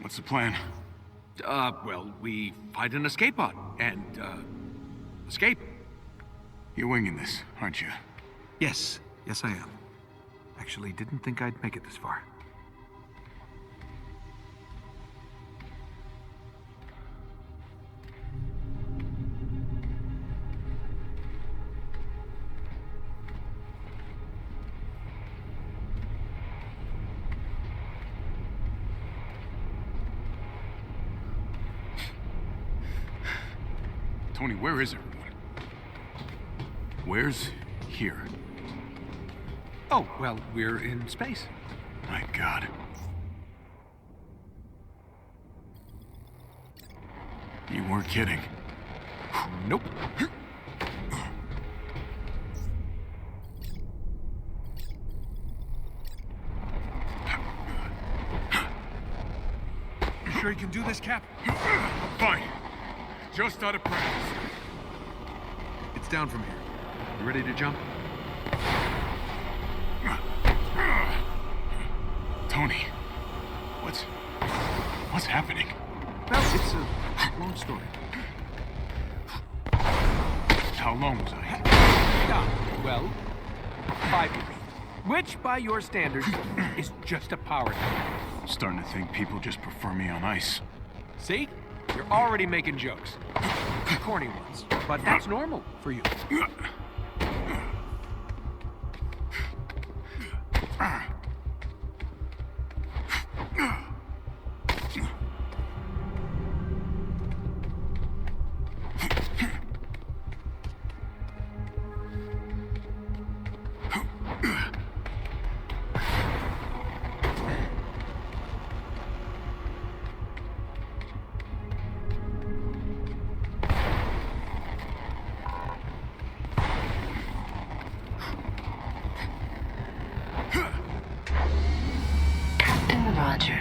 What's the plan? Well, we find an escape pod and, escape. You're winging this, aren't you? Yes, I am. Actually, didn't think I'd make it this far. Tony, where is everyone? Where's here? Oh, well, we're in space. My God. You weren't kidding. Nope. You sure you can do this, Cap? Fine. Just out of practice. It's down from here. You ready to jump? Tony, what's happening? Well, it's a long story. How long was I? Well, 5 years. Which, by your standards, is just a power nap. Starting to think people just prefer me on ice. See? You're already making jokes. Corny ones. But that's normal for you.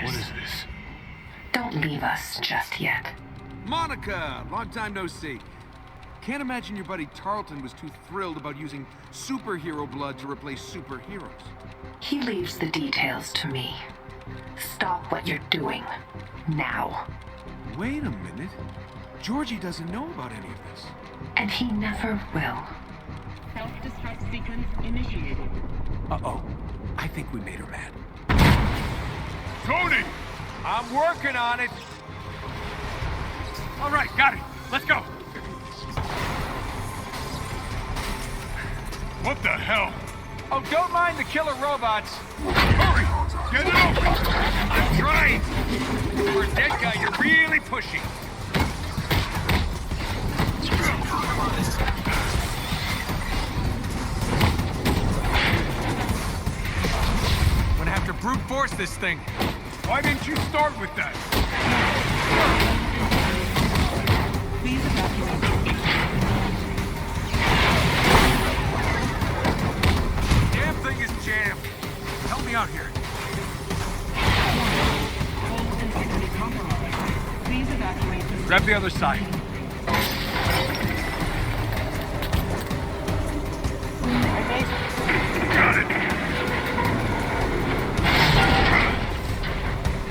What is this? Don't leave us just yet. Monica! Long time no see. Can't imagine your buddy Tarleton was too thrilled about using superhero blood to replace superheroes. He leaves the details to me. Stop what you're doing. Now. Wait a minute. Georgie doesn't know about any of this. And he never will. Self-destruct sequence initiated. Uh-oh. I think we made her mad. Tony! I'm working on it. All right, got it. Let's go. What the hell? Oh, don't mind the killer robots. Hurry! Get it open! I'm trying! For a dead guy, you're really pushing. I'm gonna have to brute force this thing. Why didn't you start with that? Please evacuate. Damn thing is jammed. Help me out here. Hold integrity compromised. Please evacuate this. Grab the other side. Got it.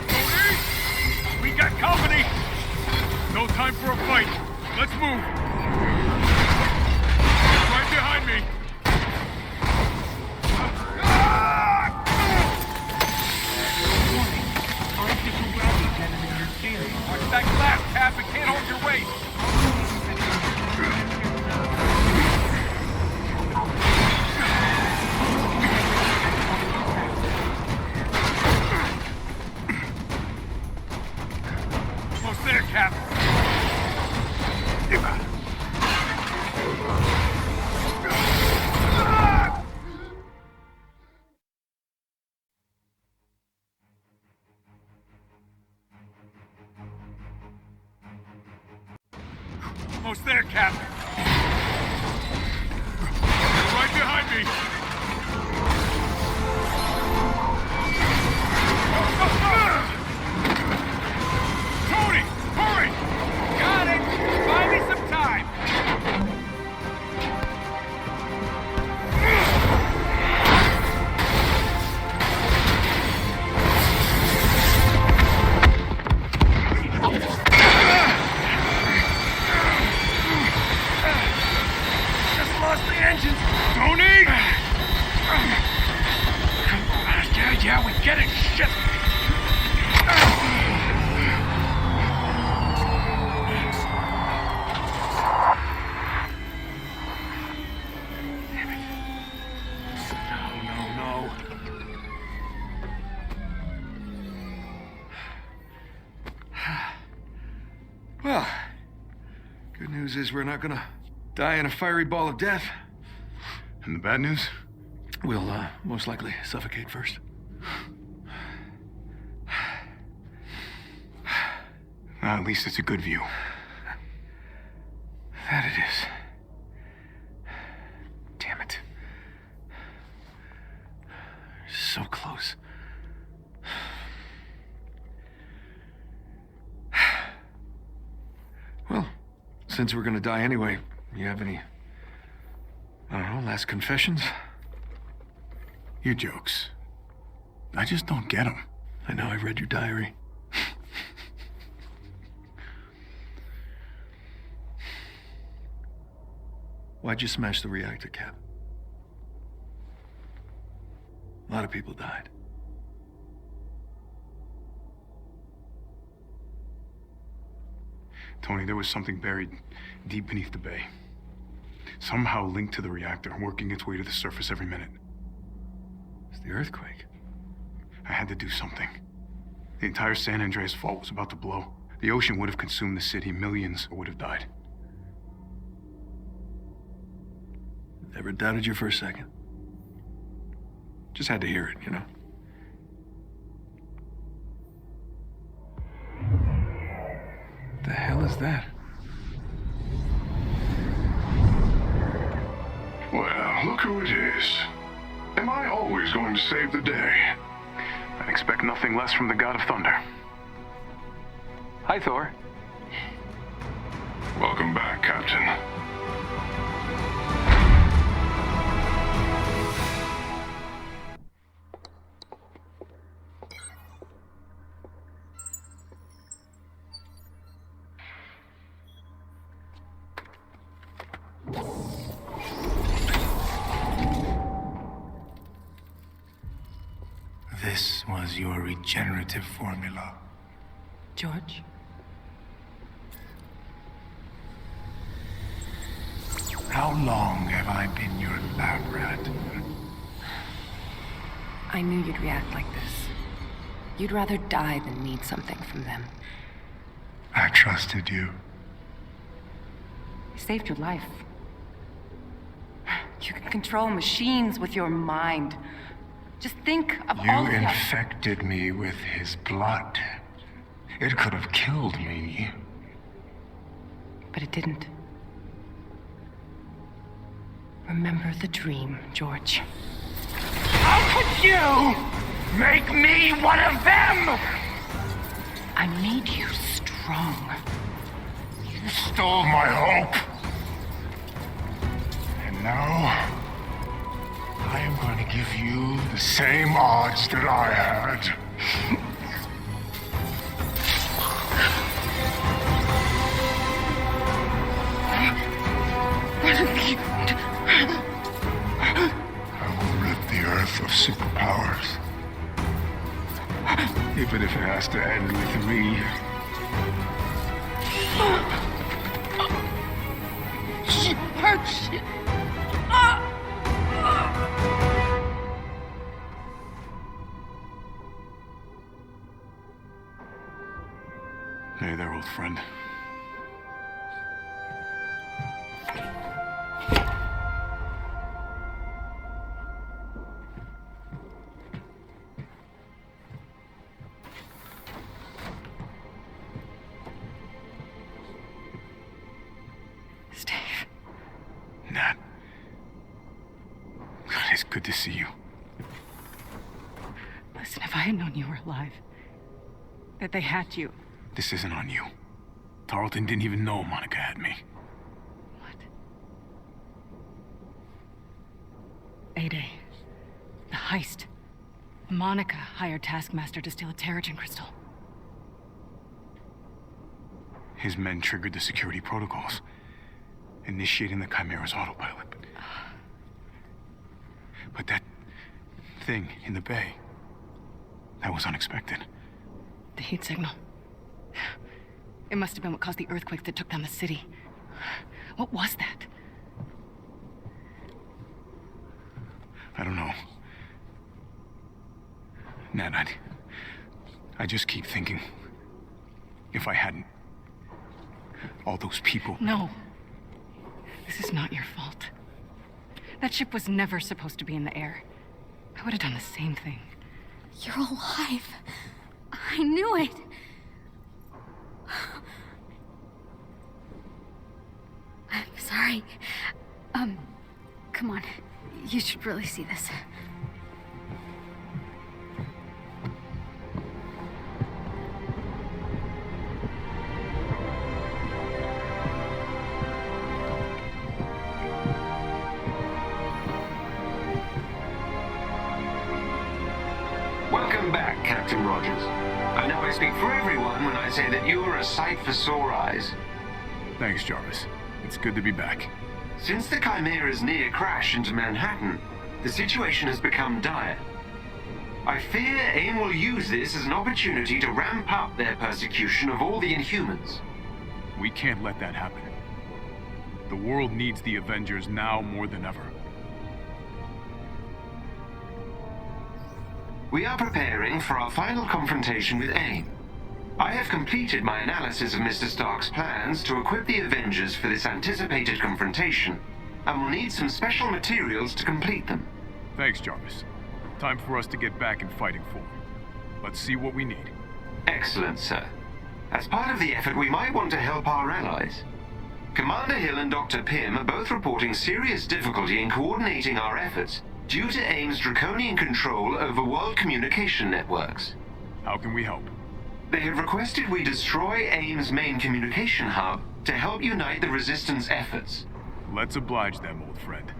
Tony! We got company! No time for a fight. Let's move. Right behind me. Artificial gravity cannon in your steering. Watch that glass, Cap. It can't hold your weight. Almost there, Cap. Almost there, Cap. Right behind me. Tony, hurry! Got it. Buy me some time. Tony! Yeah, we get it. Shit. Damn it. No. Well, good news is we're not gonna die in a fiery ball of death. And the bad news? We'll, most likely suffocate first. At least it's a good view. That it is. Damn it. So close. Well, since we're gonna die anyway, you have any, I don't know, last confessions? Your jokes. I just don't get them. I know, I read your diary. Why'd you smash the reactor, Cap? A lot of people died. Tony, there was something buried deep beneath the bay. Somehow linked to the reactor, working its way to the surface every minute. It's the earthquake. I had to do something. The entire San Andreas fault was about to blow. The ocean would have consumed the city. Millions would have died. Never doubted you for a second. Just had to hear it, you know? The hell is that? Well, look who it is. Am I always going to save the day? I expect nothing less from the God of Thunder. Hi, Thor. Welcome back, Captain. This was your regenerative formula. George? How long have I been your lab rat? I knew you'd react like this. You'd rather die than need something from them. I trusted you. He saved your life. You can control machines with your mind. Just think of You all the... infected me with his blood. It could have killed me. But it didn't. Remember the dream, George. How could you make me one of them? I made you strong. You stole my hope. And now, I am going to give you the same odds that I had. I will rid the Earth of superpowers. Even if it has to end with me. George! Hey there, old friend. Steve. Nat. God, it's good to see you. Listen, if I had known you were alive, that they had you. This isn't on you. Tarleton didn't even know Monica had me. What? A-Day. The heist. Monica hired Taskmaster to steal a Terrigen crystal. His men triggered the security protocols, initiating the Chimera's autopilot. But that thing in the bay, that was unexpected. The heat signal. It must have been what caused the earthquake that took down the city. What was that? I don't know. Nat, I just keep thinking, if I hadn't, all those people... No. This is not your fault. That ship was never supposed to be in the air. I would have done the same thing. You're alive. I knew it. I'm sorry. Come on. You should really see this. Welcome back, Captain Rogers. I know I speak for everyone when I say that you are a sight for sore eyes. Thanks, Jarvis. It's good to be back. Since the Chimera's near crash into Manhattan, the situation has become dire. I fear AIM will use this as an opportunity to ramp up their persecution of all the Inhumans. We can't let that happen. The world needs the Avengers now more than ever. We are preparing for our final confrontation with AIM. I have completed my analysis of Mr. Stark's plans to equip the Avengers for this anticipated confrontation, and will need some special materials to complete them. Thanks, Jarvis. Time for us to get back in fighting form. Let's see what we need. Excellent, sir. As part of the effort, we might want to help our allies. Commander Hill and Dr. Pym are both reporting serious difficulty in coordinating our efforts due to AIM's draconian control over world communication networks. How can we help? They have requested we destroy AIM's main communication hub to help unite the Resistance efforts. Let's oblige them, old friend.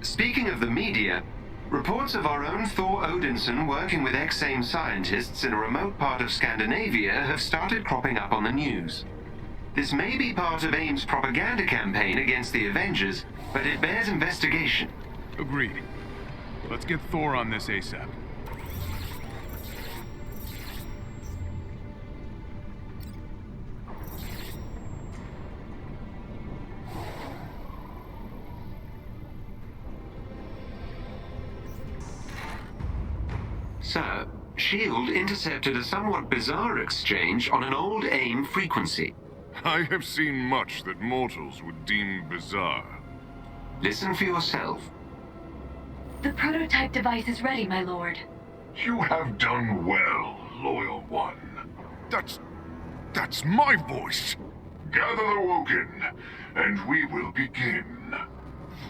Speaking of the media, reports of our own Thor Odinson working with ex-AIM scientists in a remote part of Scandinavia have started cropping up on the news. This may be part of AIM's propaganda campaign against the Avengers, but it bears investigation. Agreed. Let's get Thor on this ASAP. Sir, S.H.I.E.L.D. intercepted a somewhat bizarre exchange on an old AIM frequency. I have seen much that mortals would deem bizarre. Listen for yourself. The prototype device is ready, my lord. You have done well, loyal one. That's my voice. Gather the Woken, and we will begin.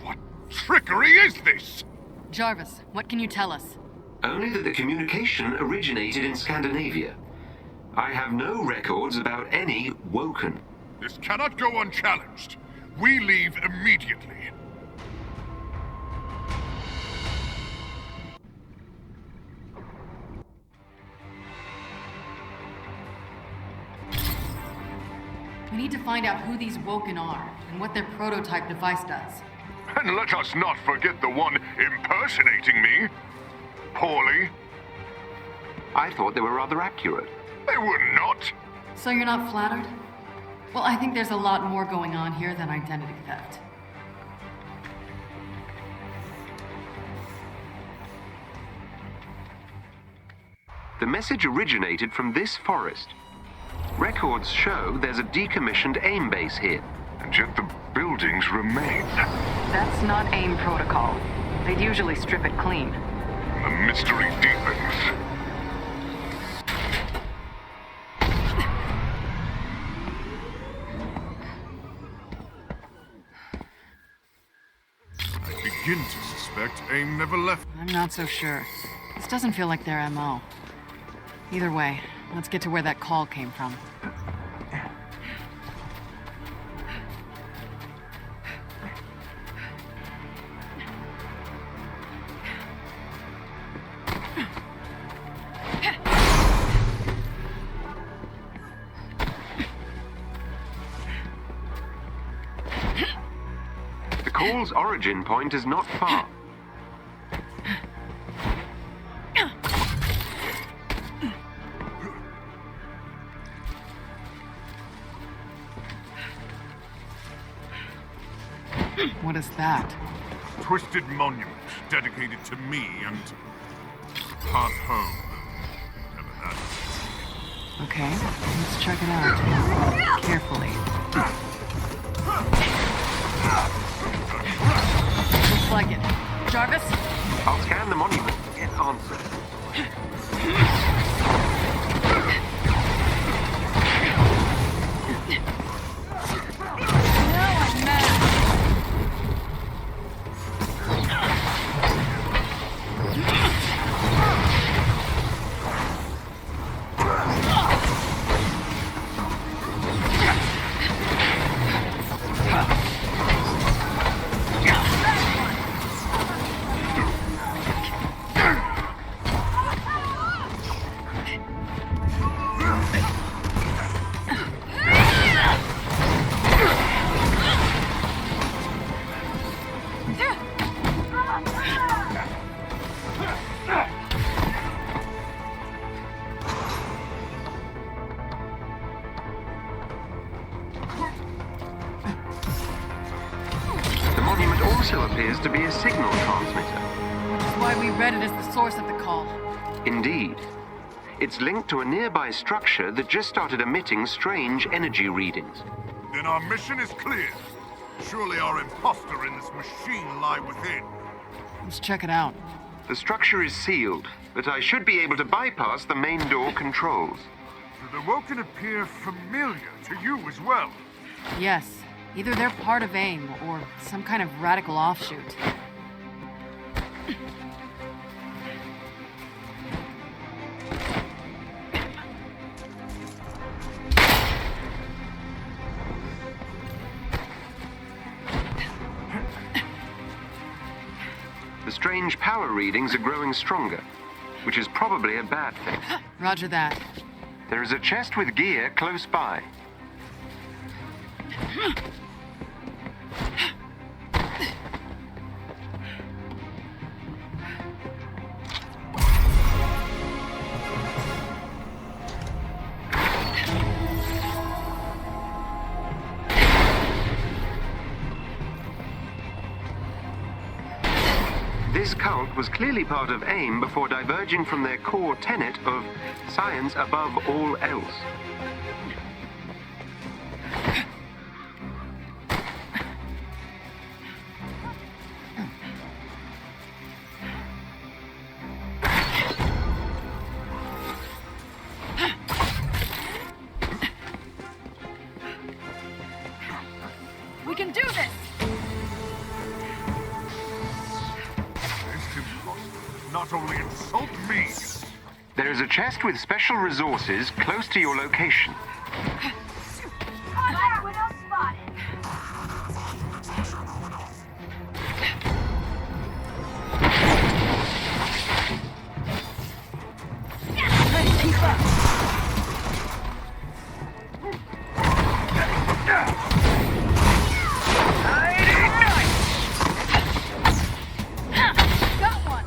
What trickery is this? Jarvis, what can you tell us? Only that the communication originated in Scandinavia. I have no records about any Woken. This cannot go unchallenged. We leave immediately. We need to find out who these Woken are and what their prototype device does. And let us not forget the one impersonating me. Poorly. I thought they were rather accurate. They were not. So you're not flattered? Well, I think there's a lot more going on here than identity theft. The message originated from this forest. Records show there's a decommissioned AIM base here. And yet the buildings remain. That's not AIM protocol. They'd usually strip it clean. The mystery deepens. I begin to suspect AIM never left. I'm not so sure. This doesn't feel like their MO. Either way, let's get to where that call came from. The call's origin point is not far. What is that? Twisted monument dedicated to me and path home. Never that. Okay, let's check it out. Carefully. Looks like it. Jarvis? I'll scan the monument and get answers. Now I'm mad. The monument also appears to be a signal transmitter. Which is why we read it as the source of the call. Indeed. It's linked to a nearby structure that just started emitting strange energy readings. Then our mission is clear. Surely our imposter in this machine lie within. Let's check it out. The structure is sealed, but I should be able to bypass the main door controls. Do the Woken appear familiar to you as well? Yes. Either they're part of AIM or some kind of radical offshoot. The strange power readings are growing stronger, which is probably a bad thing. Roger that. There is a chest with gear close by. This cult was clearly part of AIM before diverging from their core tenet of science above all else. We can do this! This imposter not only insult me, There is a chest with special resources close to your location. Got one!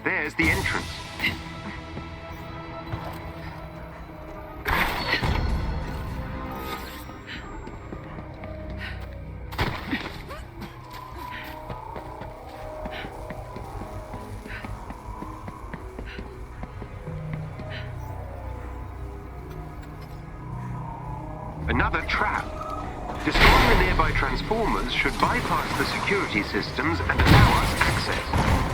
There's the entrance. Another trap. Destroying the nearby transformers should bypass the security systems and allow us access.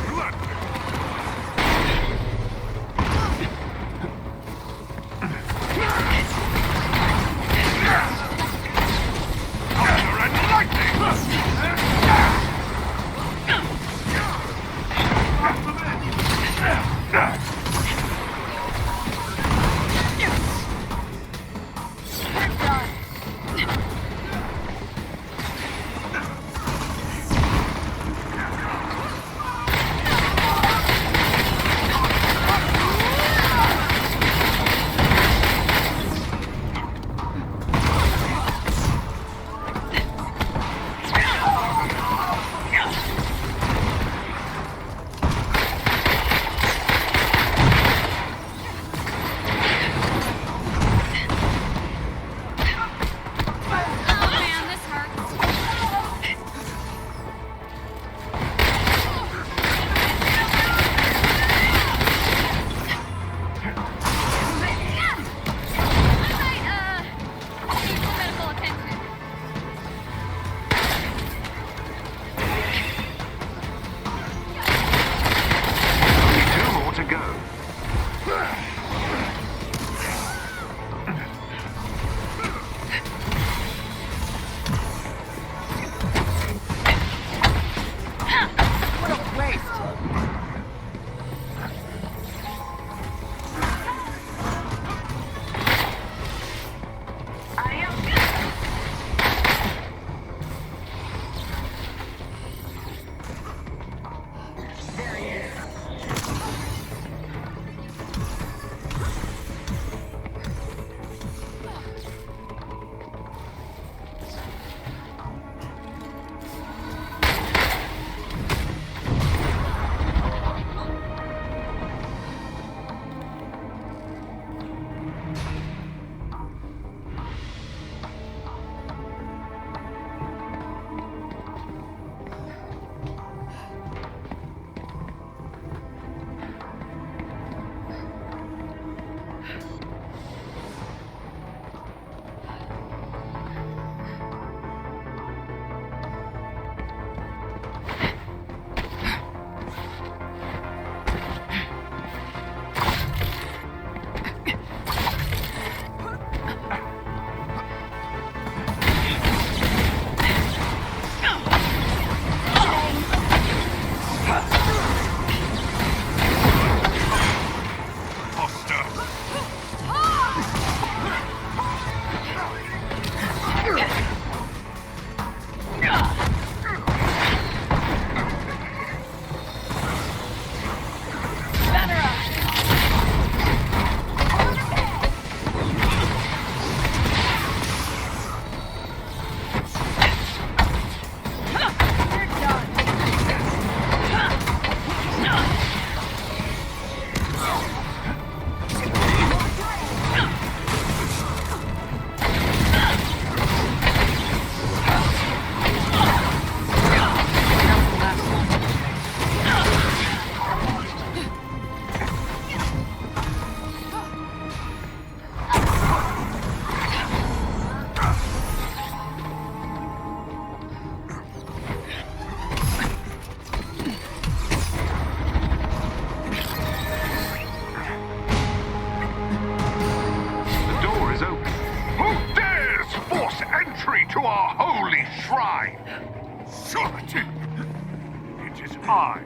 I,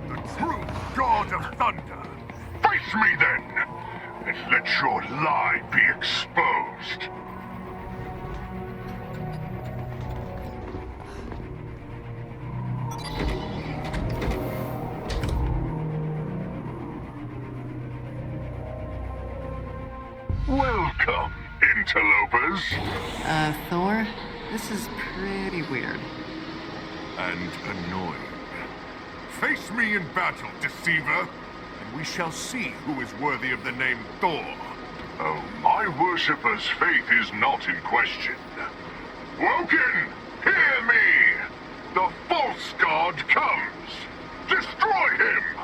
the true God of Thunder. Face me then, and let your lie be exposed. Welcome, interlopers. Thor? This is pretty weird. And annoying. Face me in battle, deceiver, and we shall see who is worthy of the name Thor. Oh, my worshipper's faith is not in question. Woken, hear me! The false god comes! Destroy him!